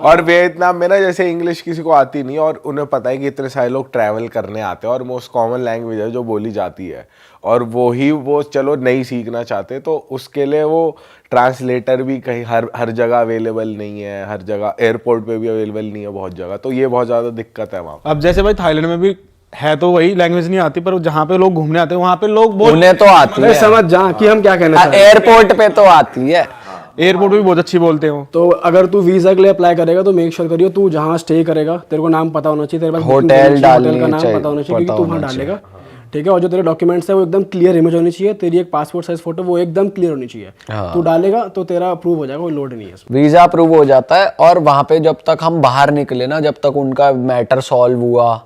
और वियतनाम में ना जैसे इंग्लिश किसी को आती नहीं और उन्हें पता है कि इतने सारे लोग ट्रैवल करने आते हैं और मोस्ट कॉमन लैंग्वेज है जो बोली जाती है, और वो चलो नहीं सीखना चाहते तो उसके लिए वो ट्रांसलेटर भी कहीं हर जगह अवेलेबल नहीं है, हर जगह एयरपोर्ट पे भी अवेलेबल नहीं है बहुत जगह, तो ये बहुत ज़्यादा दिक्कत है वहाँ। अब जैसे भाई थाईलैंड में भी है तो वही लैंग्वेज नहीं आती, पर जहाँ पे लोग घूमने आते हैं वहाँ पे लोग उन्हें तो आती है, समझ जा कि हम क्या कहना चाहते हैं। एयरपोर्ट पे तो आती है, एयरपोर्ट भी बहुत अच्छी बोलते हो। तो अगर तू वीजा के लिए अप्लाई करेगा तो मेक श्योर करियो तू जहाँ स्टे करेगा तेरे को नाम पता होना चाहिए, तेरे पास होटल डालनी का नाम चाहिए, पता होना चाहिए, पता क्योंकि तू होना वहाँ डालेगा, ठीक है। और जो तेरे डॉक्यूमेंट्स है वो एकदम क्लियर इमेज होनी चाहिए, तेरी एक पासपोर्ट साइज फोटो वो एकदम क्लियर होनी चाहिए। तू डालेगा तो तेरा अप्रूव हो जाएगा, कोई लोड नहीं है इसमें। वीजा अप्रूव हो जाता है। और वहां पे जब तक हम बाहर निकले ना, जब तक उनका मैटर सॉल्व हुआ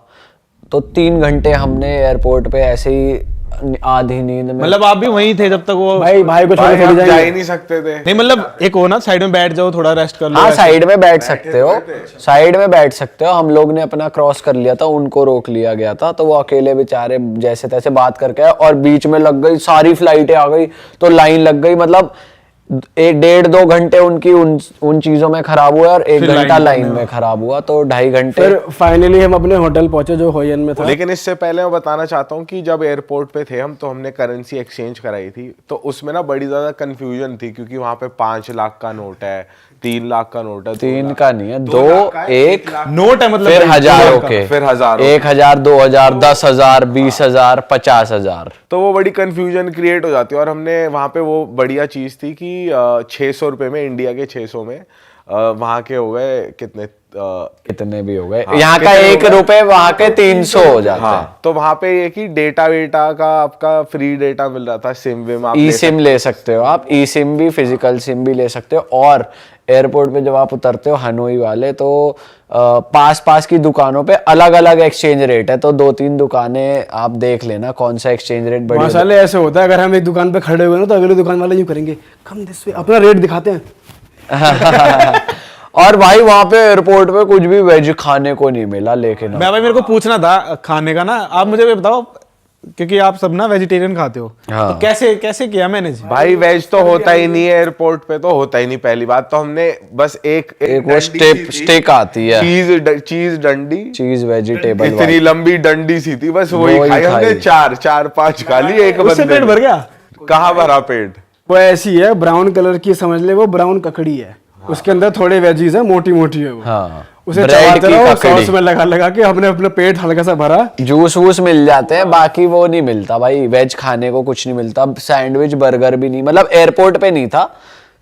तो 3 घंटे हमने एयरपोर्ट पे ऐसे ही आधी नींद में, मतलब आप भी वहीं थे जब तक वो भाई को छोड़ हम के जा ही नहीं सकते थे। नहीं, मतलब एक हो ना साइड में बैठ जाओ, थोड़ा रेस्ट कर लो। हाँ साइड में बैठ सकते हो, साइड में बैठ सकते हो। हम लोग ने अपना क्रॉस कर लिया था, उनको रोक लिया गया था, तो वो अकेले बेचारे जैसे तैसे बात करके आए और बीच में लग गई सारी फ्लाइटें आ गई तो लाइन लग गई। मतलब 1.5-2 घंटे उनकी उन चीजों में खराब हुआ और 1 घंटा लाइन में खराब हुआ, तो 2.5 घंटे। फिर फाइनली हम अपने होटल पहुंचे जो होयन में था। लेकिन इससे पहले मैं बताना चाहता हूँ कि जब एयरपोर्ट पे थे हम तो हमने करेंसी एक्सचेंज कराई थी, तो उसमें ना बड़ी ज्यादा कंफ्यूजन थी क्योंकि वहाँ पे 5 लाख का नोट है, 3 लाख का नोट है, 3 का नहीं है, 2 1 नोट है, मतलब फिर हजारों के, फिर हजारों, 1000 2000 10,000 20,000 50,000, तो वो बड़ी कंफ्यूजन क्रिएट हो जाती है। और हमने वहाँ पे वो बढ़िया चीज थी कि 600 रुपए में, इंडिया के 600 में वहाँ के हो गए कितने भी हो गए, यहाँ का 1 रुपए वहाँ के 300 हो जाता है। तो वहाँ पे ये कि डेटा वेटा का आपका फ्री डेटा मिल रहा था, सिम विम आप ई सिम ले सकते हो, आप ई सिम भी, फिजिकल सिम भी ले सकते हो। और एयरपोर्ट पे जब आप उतरते हो हनोई वाले, तो पास की दुकानों पे अलग अलग एक्सचेंज रेट है, तो 2-3 दुकानें आप देख लेना कौन सा एक्सचेंज रेट बढ़िया। मसाले ऐसे होता है, अगर हम एक दुकान पे खड़े हुए ना तो अगले दुकान वाले यूं करेंगे, कम दिस वे, अपना रेट दिखाते हैं। और भाई वहां पे एयरपोर्ट पे कुछ भी वेज खाने को नहीं मिला, लेकिन मैं भाई मेरे को पूछना था खाने का ना, आप मुझे भी बताओ क्योंकि आप सब ना वेजिटेरियन खाते हो। हाँ। तो कैसे किया मैनेज? भाई वेज तो होता ही नहीं है एयरपोर्ट पे, तो होता ही नहीं। पहली बात तो हमने बस एक वो स्टेक आती है, चीज डंडी, चीज वेजिटेबल, इतनी लंबी डंडी सी थी, बस वही खाई हमने। 4-5 खा ली एक उससे बंदे पेट भर गया? कहाँ भरा पेट? वो ऐसी है, ब्राउन कलर की, समझ ले वो ब्राउन ककड़ी है। उसके अंदर थोड़े वेजीज है, मोटी है वो। हाँ, उसे ब्रेड चबाते की रहो, ककड़ी। सॉस में लगा के हमने अपना पेट हल्का सा भरा। जूस वूस मिल जाते हैं, बाकी वो नहीं मिलता भाई, वेज खाने को कुछ नहीं मिलता, सैंडविच बर्गर भी नहीं, मतलब एयरपोर्ट पे नहीं था।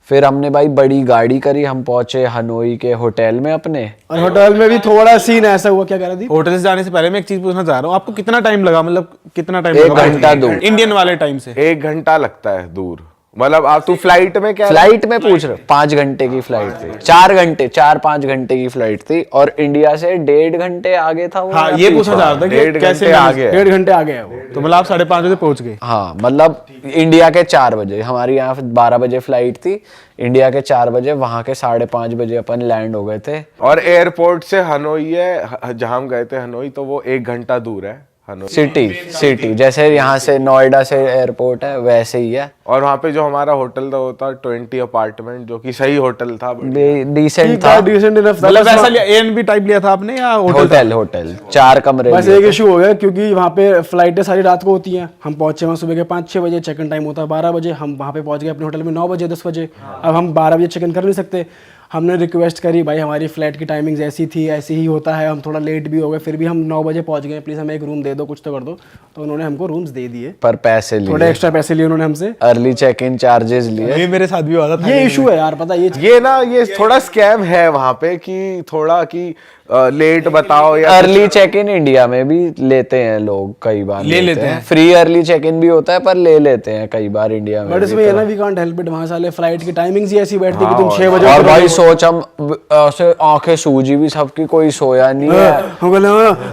फिर हमने भाई बड़ी गाड़ी करी, हम पहुंचे हनोई के होटल में अपने। और होटल में भी थोड़ा सीन ऐसा हुआ, क्या कह रही थी? होटल से जाने से पहले मैं एक चीज पूछना चाह रहा हूँ, आपको कितना टाइम लगा? मतलब कितना टाइम 1 लगा घंटा दूर, इंडियन वाले टाइम से? 1 घंटा लगता है दूर। मतलब आप तू फ्लाइट में क्या? फ्लाइट में पूछ रहे? 5 घंटे की फ्लाइट थी, 4-5 घंटे की फ्लाइट थी, और इंडिया से 1.5 घंटे आगे था वो। हाँ, ये पूछना चाह रहा था कि कैसे आगे? 1.5 घंटे आगे है वो। तो मतलब आप 5:30 बजे पहुंच गए? हाँ, मतलब इंडिया के 4 बजे, हमारी यहाँ 12 बजे फ्लाइट थी, इंडिया के 4 बजे, वहां के 5:30 बजे अपन लैंड हो गए थे। और एयरपोर्ट से हनोई है, जहां हम गए थे हनोई, तो वो 1 घंटा दूर है हनोई सिटी जैसे यहाँ से नोएडा से एयरपोर्ट है वैसे ही है। और वहाँ पे जो हमारा होटल था वो था 20 अपार्टमेंट, जो कि सही होटल था, डिसेंट था, डिसेंट इनफ था। मतलब ऐसा एएनबी टाइप लिया था आपने या होटल 4 कमरे? बस एक इशू हो गया क्योंकि वहाँ पे फ्लाइटें सारी रात को होती हैं। हम पहुंचे वहाँ सुबह के 5-6 बजे, चेक इन टाइम होता है 12 बजे। हम वहाँ पे पहुंच गए अपने होटल में 9 बजे 10 बजे। अब हम 12 बजे चेक इन कर नहीं सकते। हमने रिक्वेस्ट करी, भाई हमारी फ्लाइट की टाइमिंग्स ऐसी थी, ऐसे ही होता है, हम थोड़ा लेट भी हो गए, फिर भी हम 9 बजे पहुंच गए, प्लीज़ हमें एक रूम दे दो, कुछ तो कर दो। तो उन्होंने हमको रूम्स दे दिए, पर पैसे लिए, थोड़े एक्स्ट्रा पैसे लिए उन्होंने हमसे, अर्ली चेक इन चार्जेस लिए। ये मेरे साथ भी हुआ था। ये इशू है यार, पता ये थोड़ा स्कैम है वहाँ पे कि थोड़ा कि लेट बताओ या अर्ली चेक इन इंडिया में भी लेते हैं लोग, कई बार ले लेते हैं। फ्री अर्ली चेक इन भी होता है, पर ले लेते हैं कई बार इंडिया में। बट इसमें ये ना, वी कांट हेल्प इट, वहाँ साले फ्लाइट की टाइमिंग्स ही ऐसी बैठती है कि तुम 6 बजे। और भाई सोच, हम ऐसे आंखें सूजी भी सबकी, कोई सोया नहीं है। हम बोले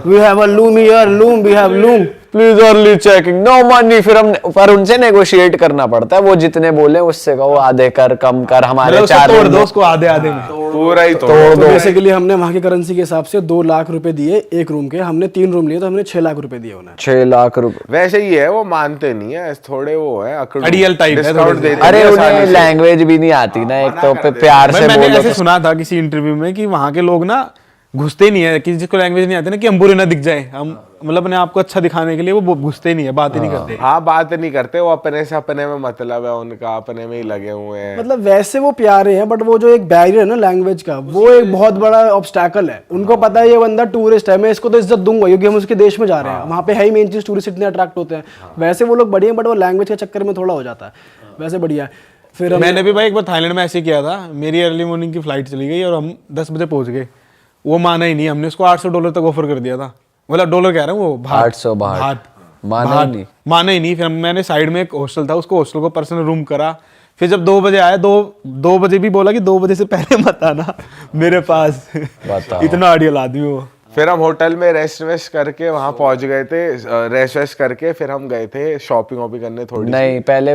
we have a loom here, loom, we have loom. Please early checking, no money. फिर हम पर उनसे नेगोशिएट करना पड़ता है, वो जितने बोले उससे कहो आधे कर, कम कर, हमारे मतलब उसको 4 तोड़ room दो में। उसको आधे आधे में। पूरा ही तोड़ तो दो। बेसिकली हमने वहाँ की करेंसी के हिसाब से 2 लाख रुपए दिए एक रूम के, हमने 3 रूम लिए तो हमने 6 लाख रुपए दिए उन्हें। 6 लाख रुपए। वैसे ही है, वो मानते नहीं है थोड़े, वो है अकड़ू, अड़ियल type है डिस्काउंट थोड़े से। देते अरे हैं उन्हें आसानी से। लैंग्वेज भी नहीं आती ना, एक तो प्यार से मैंने बोलो ऐसे तो। सुना था किसी इंटरव्यू में कि वहाँ के लोग ना घुसते नहीं है, कि जिसको लैंग्वेज नहीं आती ना, कि हम बुरे ना दिख जाए, हम मतलब अपने आप को अच्छा दिखाने के लिए वो घुसते नहीं है, बात ही नहीं करते। हाँ, बात नहीं करते, वो अपने से अपने में मतलब है उनका, अपने में ही लगे हुए हैं। मतलब वैसे वो प्यारे हैं, बट वो जो एक बैरियर है ना लैंग्वेज का, वो एक बहुत बड़ा ऑब्स्टैकल है। उनको पता है ये बंदा टूरिस्ट है, मैं इसको तो इज्जत दूंगा क्योंकि हम उसके देश में जा रहे हैं, वहाँ पे है ही मेन चीज, टूरिस्ट इतने अट्रैक्ट होते हैं। वैसे वो लोग बढ़िया, बट वो लैंग्वेज के चक्कर में थोड़ा हो जाता है, वैसे बढ़िया है। फिर मैंने भी भाई एक बार थाईलैंड में ऐसे किया था, मेरी अर्ली मॉर्निंग की फ्लाइट चली गई और हम 10 बजे पहुंच गए। वो माना ही नहीं, हमने उसको $800 तक ऑफर कर दिया था, मतलब डॉलर कह रहा हूँ, वो भात 800 बाहर माना ही भात। नहीं। माना ही नहीं। फिर मैंने साइड में एक हॉस्टल था, उसको हॉस्टल को पर्सनल रूम करा। फिर जब 2 बजे आया, 2 बजे भी बोला कि 2 बजे से पहले मत आना मेरे पास। बताओ। इतना आइडियल आदमी वो। फिर हम होटल में रेस्ट वेस्ट करके वहां पहुंच गए थे, रेस्ट वेस्ट करके फिर हम गए थे शॉपिंग वॉपिंग करने थोड़ी। नहीं, पहले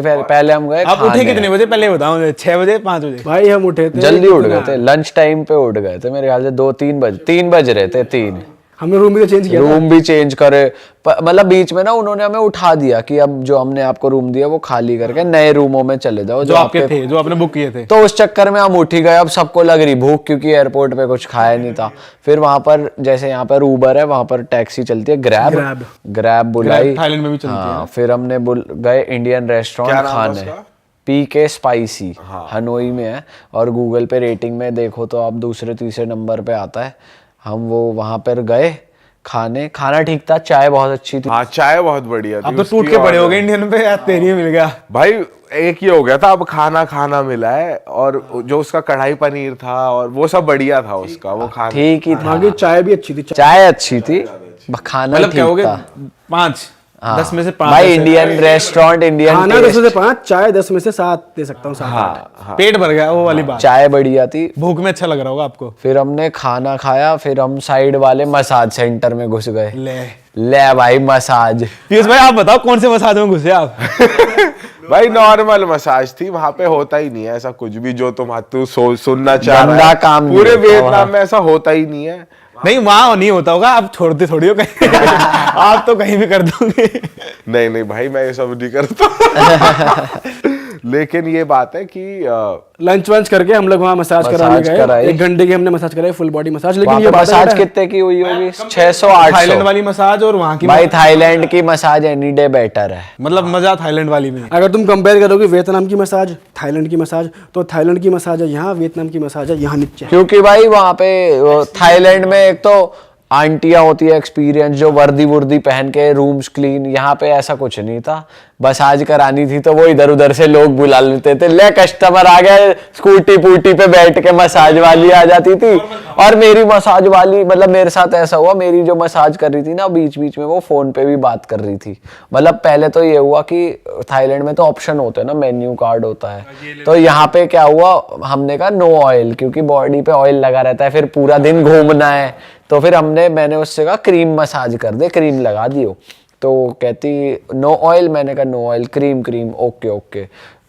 हम गए आप उठे खाने। कितने बजे पहले बताओ मुझे? 6 बजे 5 बजे? भाई हम उठे थे जल्दी उठ गए थे, लंच टाइम पे उठ गए थे, मेरे ख्याल से 2-3 बजे, 3 बज रहे थे, 3। हमने रूम भी चेंज किया था। रूम भी चेंज करे, मतलब बीच में ना उन्होंने हमें उठा दिया कि अब जो हमने आपको रूम दिया वो खाली करके नए रूमों में चले जाओ जो आपके थे, जो आपने बुक किए थे। तो उस चक्कर में हम उठ ही गए। अब सबको लग रही भूख, क्योंकि एयरपोर्ट पे कुछ खाया नहीं था। फिर वहां पर जैसे यहाँ पर उबर है, वहां पर टैक्सी चलती है, ग्रैब बुलाई। थाईलैंड में भी चलती है। हाँ, फिर हमने गए इंडियन रेस्टोरेंट क्या नाम है खाने, उसका? PK स्पाइसी, हनोई में है, और गूगल पे रेटिंग में देखो तो आप दूसरे तीसरे नंबर पे आता है। हम वो वहां पर गए खाने, खाना ठीक था, चाय बहुत अच्छी थी। हाँ, चाय बहुत बढ़िया थी अब तो उसकी। टूट के पड़े और हो गए इंडियन पे, यार तेरी मिल गया भाई एक ही हो गया था, अब खाना मिला है, और जो उसका कढ़ाई पनीर था और वो सब बढ़िया था उसका, वो खाना ठीक ही था, वहाँ की चाय भी अच्छी थी। चाय अच्छी थी, खाना मतलब क्या हो ठीक गया? था। 5 10 में से 5 भाई इंडियन रेस्टोरेंट, इंडियन खाना 10 में से 5, चाय 10 में से 7 दे सकता हूँ, 7-8। पेट भर गया, वो वाली बात। चाय बढ़िया थी। भूख में अच्छा लग रहा होगा आपको। फिर हमने खाना खाया, फिर हम साइड वाले मसाज सेंटर में घुस गए। ले भाई मसाज। पीयूष भाई आप बताओ कौन से मसाज में घुसे आप? भाई नॉर्मल मसाज थी, वहां पे होता ही नहीं है ऐसा कुछ भी जो तू सुनना चाह रहा गंदा है। काम नहीं पूरे होता वियतनाम वहाँ। में ऐसा होता ही नहीं है। नहीं वहां नहीं होता होगा, आप छोड़ते थोड़ी हो कहीं। आप तो कहीं भी कर दोगे। नहीं भाई, मैं ये सब नहीं करता। लेकिन ये बात है कि लंच वंच करके हम लोग वहाँ मसाज कराने गए, कराई। 1 घंटे की हमने मसाज कराई, फुल बॉडी मसाज। लेकिन वहाँ ये पे बात है मसाज बेटा, कितने की हुई होगी? 600-800। थाईलैंड वाली मसाज और वहां की भाई थाईलैंड की मसाज एनी डे बेटर है। मतलब मजा थाईलैंड वाली में। अगर तुम कंपेयर करोगे वियतनाम की मसाज थाईलैंड की मसाज, तो थाईलैंड की मसाज है यहाँ, वियतनाम की मसाज है यहाँ नीचे। क्योंकि भाई वहाँ पे थाईलैंड में एक तो आंटियां होती है एक्सपीरियंस, जो वर्दी वर्दी पहन के रूम्स क्लीन। यहाँ पे ऐसा कुछ नहीं था। मसाज करानी थी तो वो इधर उधर से लोग बुला लेते थे, ले कस्टमर आ गया, स्कूटी पूटी पे बैठ के मसाज वाली आ जाती थी। और मेरी मसाज वाली, मतलब मेरे साथ ऐसा हुआ, मेरी जो मसाज कर रही थी ना, बीच बीच में वो फोन पे भी बात कर रही थी। मतलब पहले तो ये हुआ कि थाईलैंड में तो ऑप्शन होते हैं ना, मेन्यू कार्ड होता है, तो यहाँ पे क्या हुआ, हमने कहा नो ऑयल, क्योंकि बॉडी पे ऑयल लगा रहता है, फिर पूरा दिन घूमना है। तो फिर मैंने उससे कहा क्रीम मसाज कर दे, क्रीम लगा दियो। तो कहती नो ऑयल, मैंने कहा नो ऑयल, क्रीम। ओके।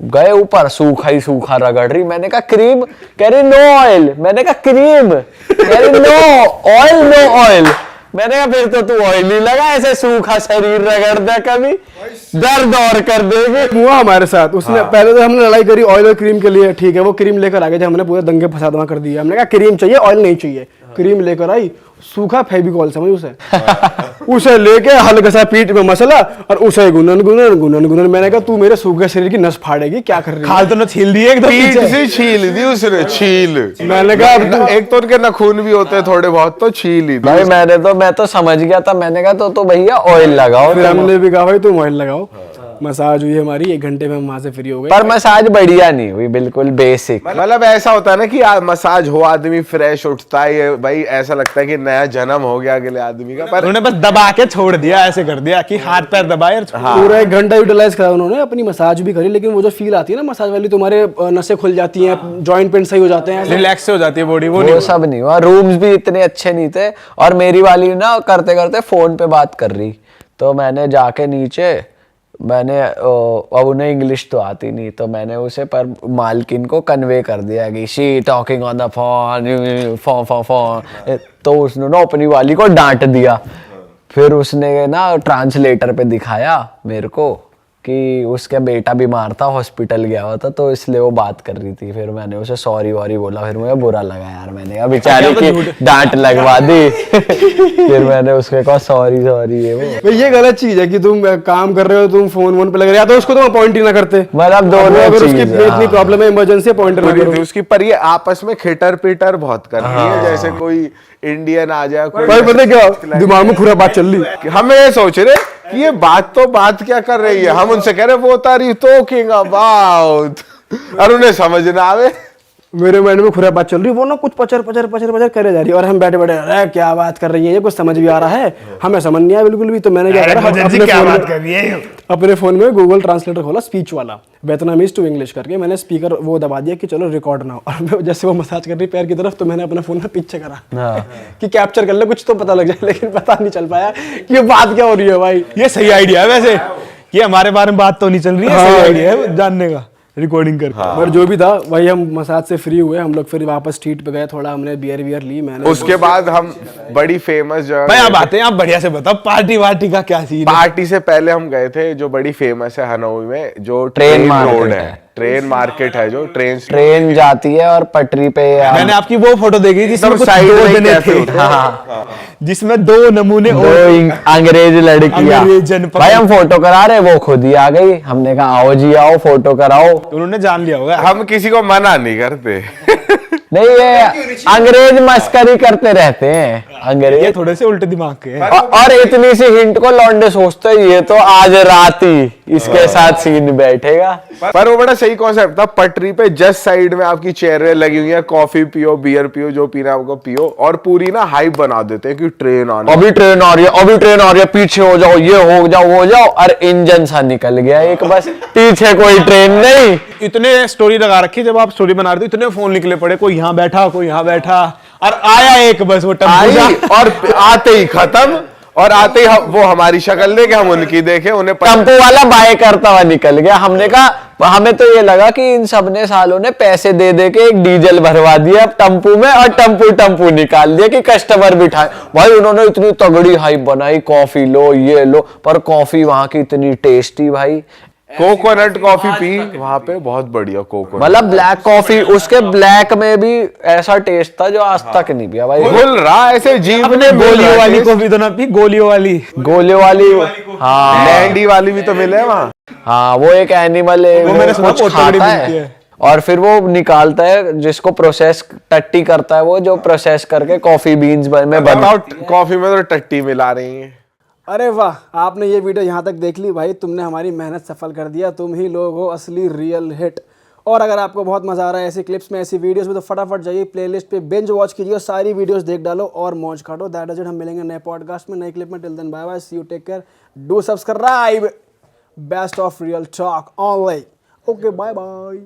गए ऊपर, सूखा ही सूखा रगड़ रही, मैंने कहा क्रीम, कह रही नो ऑयल, मैंने कहा क्रीम, कह रही नो ऑयल। मैंने कहा फिर तो तू ऑयल ही लगा, ऐसे सूखा शरीर रगड़ दे, कभी दर्द और कर देगी। हुआ हमारे साथ उसने। पहले तो हमने लड़ाई करी ऑयल और क्रीम के लिए, ठीक है, वो क्रीम लेकर आ गए थे, हमने पूरे दंगे फसाद वहां कर दिया। हमने कहा क्रीम चाहिए, ऑयल नहीं चाहिए। क्रीम लेकर आई, सूखा फेविकॉल समझ उसे लेके हल्का सा पीठ में मसला और उसे गुनन। मैंने कहा तू मेरे सूखे शरीर की नस फाड़ेगी, क्या कर रही है? खाल तो न छील दिए एकदम पीठ पीछे। से छील दी उसने, छील। मैंने कहा अब तू एक तो उनके नाखून भी होते हैं थोड़े बहुत, तो छील ही दी। भाई मैं तो समझ गया था, मैंने कहा तो भैया ऑयल लगाओ। फिर हमने भी कहा भाई तुम ऑयल लगाओ। मसाज हुई हमारी, 1 घंटे में हम वहां से फ्री हो गए। पर मसाज बढ़िया नहीं हुई, बिल्कुल बेसिक। मतलब ऐसा होता है ना कि मसाज हो, आदमी फ्रेश उठता है, ये भाई ऐसा लगता है कि नया जन्म हो गया अगले आदमी का। पर उन्होंने बस दबा के छोड़ दिया, ऐसे कर दिया कि हाथ पैर दबाए और छोड़ दिया। पूरा 1 घंटा यूटिलाइज करा उन्होंने, अपनी मसाज भी करी। लेकिन वो जो फील आती है ना मसाज वाली, तुम्हारे नसें खुल जाती हैं, जॉइंट पेन सही हो जाते हैं, रिलैक्स से हो जाती है बॉडी, वो वो नहीं। सब नहीं हुआ। रूम्स भी इतने अच्छे नहीं थे, और मेरी वाली ना करते करते फोन पे बात कर रही, तो मैंने जाके नीचे मैंने अब उन्हें इंग्लिश तो आती नहीं, तो मैंने उसे पर मालकिन को कन्वे कर दिया कि she talking on the phone, तो उसने ना अपनी वाली को डांट दिया। फिर उसने ना ट्रांसलेटर पे दिखाया मेरे को कि उसका बेटा बीमार था, हॉस्पिटल गया हुआ था, तो इसलिए वो बात कर रही थी। फिर मैंने उसे सॉरी वॉरी बोला, फिर मुझे बुरा लगा यार, मैंने कहा बेचारी की डांट लगवा दी। फिर मैंने उसके कहा सॉरी ये वो। भाई ये गलत चीज है कि तुम काम कर रहे हो, तुम फोन पे लग रहे हो, या तो उसको तुम अपॉइंट ही ना करते। मतलब दोनों अगर उसकी चीज़, इतनी प्रॉब्लम है, इमरजेंसी अपॉइंट ना करो। उसकी, पर ये आपस में खिटर पिटर बहुत करती है, जैसे कोई इंडियन आ जाए, कोई भाई पता है क्या दिमाग में पूरा बात चल रही। हमें ये सोच रहे कि ये बात क्या कर रही है, हम उनसे कह रहे वो तारी टॉकिंग अबाउट, और उन्हें समझ ना आवे। मेरे माइंड में खुरा बात चल रही है, वो ना कुछ पचर करे जा रही है, और हम बैठे अरे क्या बात कर रही है, ये कुछ समझ भी आ रहा है, हमें समझ नहीं आया बिल्कुल भी। तो मैंने क्या करा, अपने फोन में गूगल ट्रांसलेटर खोला, स्पीच वाला, वियतनामीज टू इंग्लिश करके, मैंने स्पीकर वो दबा दिया कि चलो रिकॉर्ड ना हो, और जैसे वो मसाज कर रही पैर की तरफ, तो मैंने अपना फोन में पीछे करा कि कैप्चर कर ले, कुछ तो पता लग जाए, लेकिन पता नहीं चल पाया कि ये बात क्या हो रही है। भाई ये सही आइडिया है वैसे, ये हमारे बारे में बात तो नहीं चल रही है, सही आइडिया है जानने का, रिकॉर्डिंग करके। और जो भी था वही, हम मसाज से फ्री हुए, हम लोग फिर वापस स्ट्रीट पे गए, थोड़ा हमने बियर ली। मैंने उसके बाद हम बड़ी फेमस जगह, भाई आप आते हैं, आप बढ़िया से बताओ पार्टी का क्या सीन है? पार्टी से पहले हम गए थे जो बड़ी फेमस है हनोई में, जो ट्रेन ट्रेन मार्केट रोड है। है, ट्रेन मार्केट है, जो ट्रेन जाती है और पटरी पे मैंने आपकी वो फोटो देखी जिसमें एकदम कुछ साइड दो में जने कैफे थे, होते हैं। हाँ, जिसमें दो नमूने दो और अंग्रेज लड़कियां। अंग्रेजन भाई हम फोटो करा रहे, वो खुद ही आ गई, हमने कहा आओ जी आओ फोटो कराओ। उन्होंने जान लिया होगा। हम किसी को मना नहीं करते। नहीं ये अंग्रेज मस्करी करते रहते हैं अंग्रेज, ये थोड़े से उल्टे दिमाग के हैं। और इतनी सी हिंट को लौंडे सोचते हैं ये तो आज रात ही इसके साथ सीन बैठेगा। पर वो बड़ा सही कॉन्सेप्ट था, पटरी पे जस्ट साइड में आपकी चेयरें लगी हुई है, कॉफी पियो, बियर पियो, जो पीना आपको पियो, और पूरी ना हाइप बना देते हैं कि ट्रेन आने, अभी ट्रेन आ रही है, अभी ट्रेन आ रही है, पीछे हो जाओ, ये हो जाओ वो जाओ, और इंजन सा निकल गया एक, बस पीछे कोई ट्रेन नहीं। इतने स्टोरी लगा रखी, जब आप स्टोरी बना रहे थे इतने फोन निकले पड़े, कोई यहाँ बैठा कोई यहाँ बैठा, और आया एक बस वो आई टम्पू और आते ही खत्म, और आते ही वो हमारी शक्ल देखे, हम उनकी देखे, उन्हें टेम्पो वाला बाय करता हुआ निकल गया। हमने कहा, हमें तो ये लगा कि इन सबने सालों ने पैसे दे दे के एक डीजल भरवा दिया अब टम्पू में, और टम्पू निकाल दिया कि कस्टमर बिठाए। भाई उन्होंने इतनी तगड़ी हाइप बनाई, कॉफी लो ये लो, पर कॉफी वहां की इतनी टेस्टी भाई, कोकोनट कॉफी पी वहां पे, बहुत बढ़िया कोकोनट, मतलब ब्लैक कॉफी, उसके ब्लैक में भी ऐसा टेस्ट था जो आज तक नहीं पिया भाई। घुल रहा ऐसे जीभ अपने में, गोलियों वाली कॉफी तो ना पी, गोलियों वाली हाँ लैंडी वाली भी तो मिले वहां। हाँ, वो एक एनिमल है, वो मैंने सुना कुछ बहुत तगड़ी खाता मिलती है है। और फिर वो निकालता है, जिसको प्रोसेस टट्टी करता है, वो जो प्रोसेस करके कॉफी बीन्स में बना। कॉफी में तो टट्टी मिला रही है। अरे वाह, आपने ये वीडियो यहाँ तक देख ली भाई, तुमने हमारी मेहनत सफल कर दिया, तुम ही लोग हो असली रियल हिट। और अगर आपको बहुत मजा आ रहा है ऐसी क्लिप्स में, ऐसी वीडियोस में, तो फटाफट जाइए प्लेलिस्ट पे बिंज वॉच कीजिए और सारी वीडियोस देख डालो और मौज काटो। दैट इज इट, हम मिलेंगे नए पॉडकास्ट में, नई क्लिप में। Till then bye bye, see you, take care, do subscribe, best of Real Talk online. Okay bye bye.